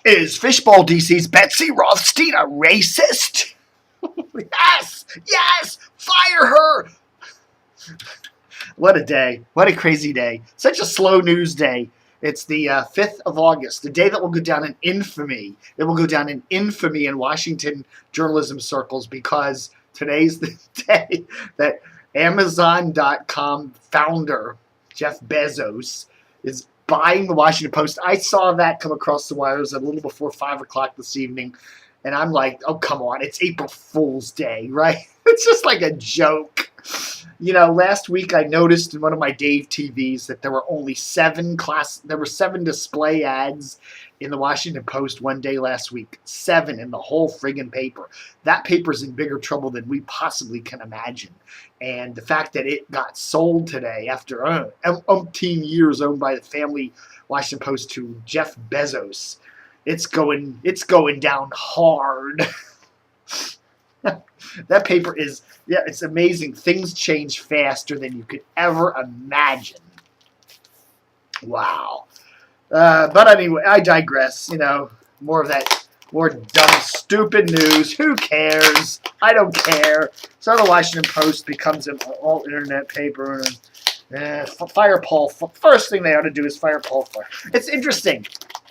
Is Fishbowl DC's Betsy Rothstein a racist? Yes! Yes! Fire her! What a day. What a crazy day. Such a slow news day. It's the 5th of August, the day that will go down in infamy. It will go down in infamy in Washington journalism circles because today's the day that Amazon.com founder Jeff Bezos is buying the Washington Post. I saw that come across the wires a little before 5 o'clock this evening, and I'm like, oh, come on, it's April Fool's Day, right? It's just like a joke. You know, last week I noticed in one of my Dave TVs that there were only 7 display ads in the Washington Post one day last week. 7 in the whole friggin' paper. That paper's in bigger trouble than we possibly can imagine. And the fact that it got sold today after umpteen years owned by the family Washington Post to Jeff Bezos, it's going down hard. That paper is, yeah, it's amazing. Things change faster than you could ever imagine. Wow. But anyway, I digress. You know, more dumb, stupid news. Who cares? I don't care. So the Washington Post becomes an all-internet paper. And, fire Paul. First thing they ought to do is fire Paul. It's interesting.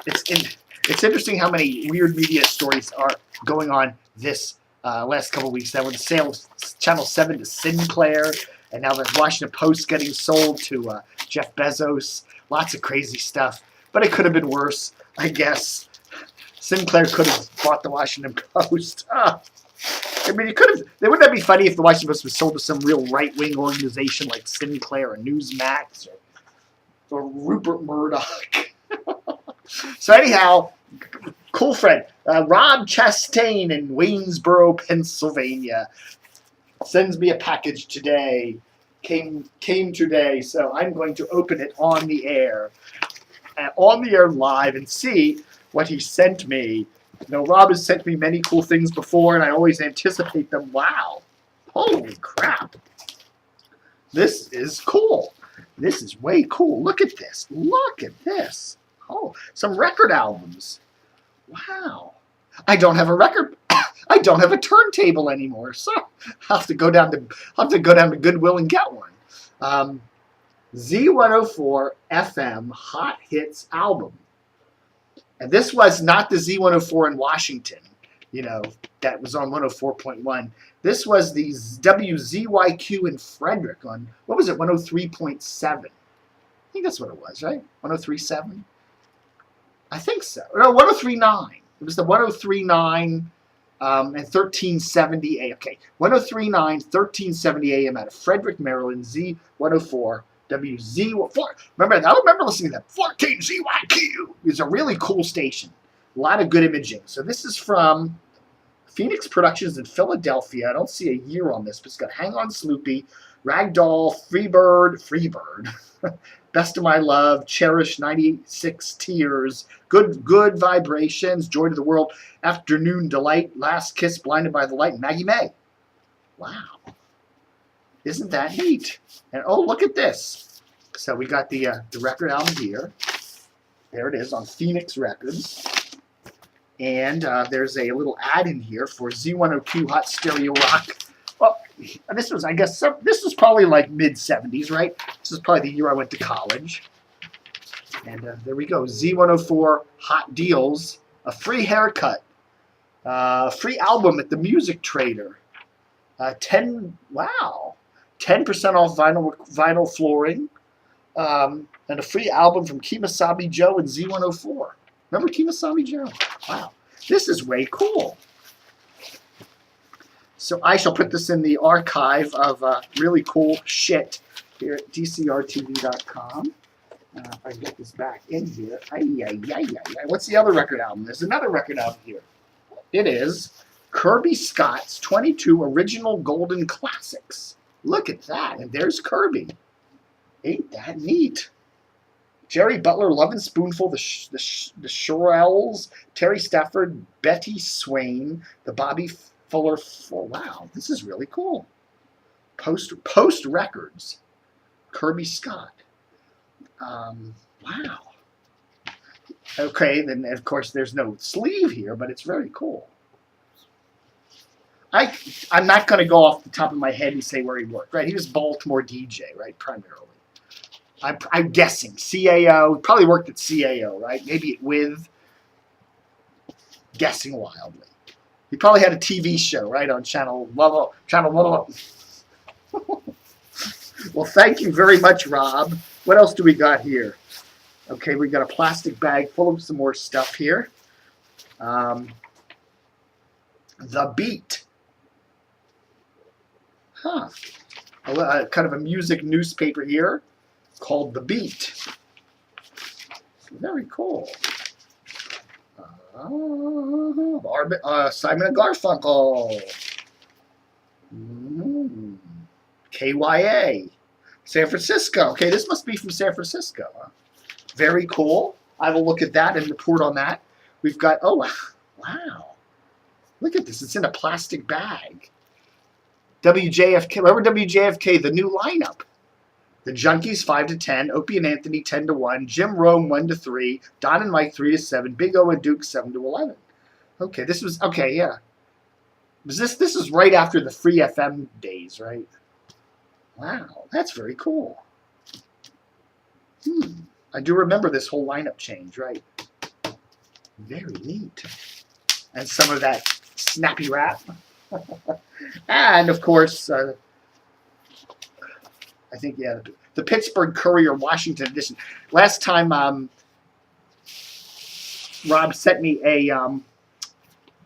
It's interesting how many weird media stories are going on this last couple of weeks. That was the sale of Channel 7 to Sinclair, and now the Washington Post getting sold to Jeff Bezos. Lots of crazy stuff. But it could have been worse, I guess. Sinclair could have bought the Washington Post. I mean, wouldn't that be funny if the Washington Post was sold to some real right-wing organization like Sinclair or Newsmax or Rupert Murdoch? So anyhow, cool friend, Rob Chastain in Waynesboro, Pennsylvania, sends me a package today. Came today, so I'm going to open it on the air live and see what he sent me. You know, Rob has sent me many cool things before, and I always anticipate them. Wow, holy crap! This is cool. This is way cool. Look at this. Look at this. Oh, some record albums. Wow. I don't have a record. I don't have a turntable anymore, so I'll have to go down to Goodwill and get one. Z104 FM Hot Hits album. And this was not the Z104 in Washington, you know, that was on 104.1. This was the WZYQ in Frederick on, what was it, 103.7. I think that's what it was, right? 103.7? I think so. No, 103.9. It was the 103.9 and 1370 AM. Okay, 103.9, 1370 AM out of Frederick, Maryland, Z104, WZ4. Remember, I remember listening to that. 14ZYQ is a really cool station. A lot of good imaging. So this is from Phoenix Productions in Philadelphia. I don't see a year on this, but it's got Hang On Sloopy, Ragdoll, Freebird, Best of My Love, Cherish, 96 Tears, Good Vibrations, Joy to the World, Afternoon Delight, Last Kiss, Blinded by the Light, and Maggie May. Wow. Isn't that neat? And oh, look at this. So we got the record album here. There it is on Phoenix Records. And there's a little ad in here for Z102 Hot Stereo Rock. Well, this was, I guess, this was probably like mid-70s, right? This is probably the year I went to college. And there we go. Z104 Hot Deals. A free haircut. Free album at the Music Trader. 10% off vinyl flooring. And a free album from Kemosabe Joe and Z104. Remember Kemosabe Joe? Wow. This is way cool. So I shall put this in the archive of really cool shit here at DCRTV.com. If I can get this back in here. What's the other record album? There's another record album here. It is Kirby Scott's 22 Original Golden Classics. Look at that. And there's Kirby. Ain't that neat? Jerry Butler, Lovin' Spoonful, the Shirelles, Terry Stafford, Betty Swain, the Bobby Fuller. Wow, this is really cool. Post Records, Kirby Scott. Wow. Okay, then of course there's no sleeve here, but it's very cool. I'm not going to go off the top of my head and say where he worked, right? He was Baltimore DJ, right, primarily. I'm guessing. CAO, probably worked at CAO, right? Maybe with, guessing wildly. He probably had a TV show, right, on Channel Well, thank you very much, Rob. What else do we got here? Okay, we got a plastic bag full of some more stuff here. The Beat. Huh. Kind of a music newspaper here called The Beat. Very cool. Simon and Garfunkel. KYA. San Francisco. Okay, this must be from San Francisco. Huh? Very cool. I will look at that and report on that. We've got, oh, wow. Look at this. It's in a plastic bag. WJFK. Remember WJFK, the new lineup. The Junkies 5-10, Opie and Anthony 10-1, Jim Rome 1-3, Don and Mike 3-7, Big O and Duke 7-11. Okay, this was okay, yeah. Was this is right after the free FM days, right? Wow, that's very cool. I do remember this whole lineup change, right? Very neat. And some of that snappy rap. And, of course, I think, yeah, the Pittsburgh Courier Washington edition. Last time Rob sent me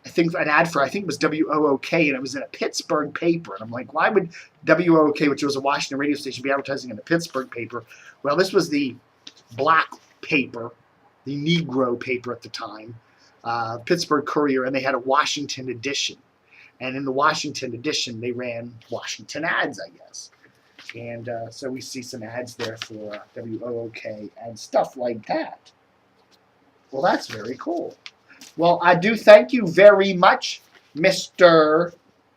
I think an ad for, I think it was WOOK, and it was in a Pittsburgh paper. And I'm like, why would WOOK, which was a Washington radio station, be advertising in a Pittsburgh paper? Well, this was the black paper, the Negro paper at the time, Pittsburgh Courier, and they had a Washington edition. And in the Washington edition, they ran Washington ads, I guess. And so we see some ads there for WOOK and stuff like that. Well, that's very cool. Well, I do thank you very much, Mr.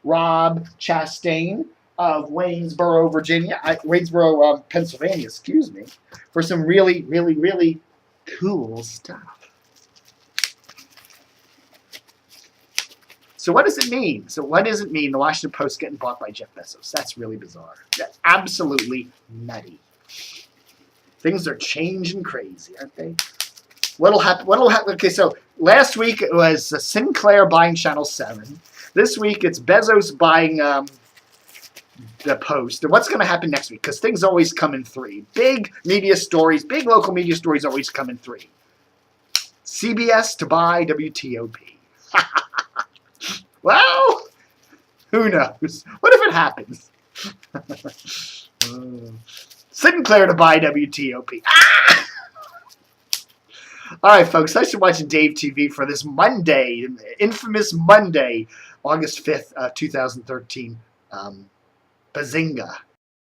Rob Chastain of Waynesboro, Pennsylvania, excuse me, for some really, really, really cool stuff. So what does it mean? So what does it mean, the Washington Post getting bought by Jeff Bezos? That's really bizarre. That's absolutely nutty. Things are changing crazy, aren't they? What'll happen? Okay, so last week it was Sinclair buying Channel 7. This week it's Bezos buying the Post. And what's going to happen next week? Because things always come in three. Big media stories, big local media stories always come in three. CBS to buy WTOP. Well, who knows? What if it happens? Sinclair to buy WTOP. Ah! All right, folks, thanks for watching Dave TV for this Monday, infamous Monday, August 5th, 2013. Bazinga.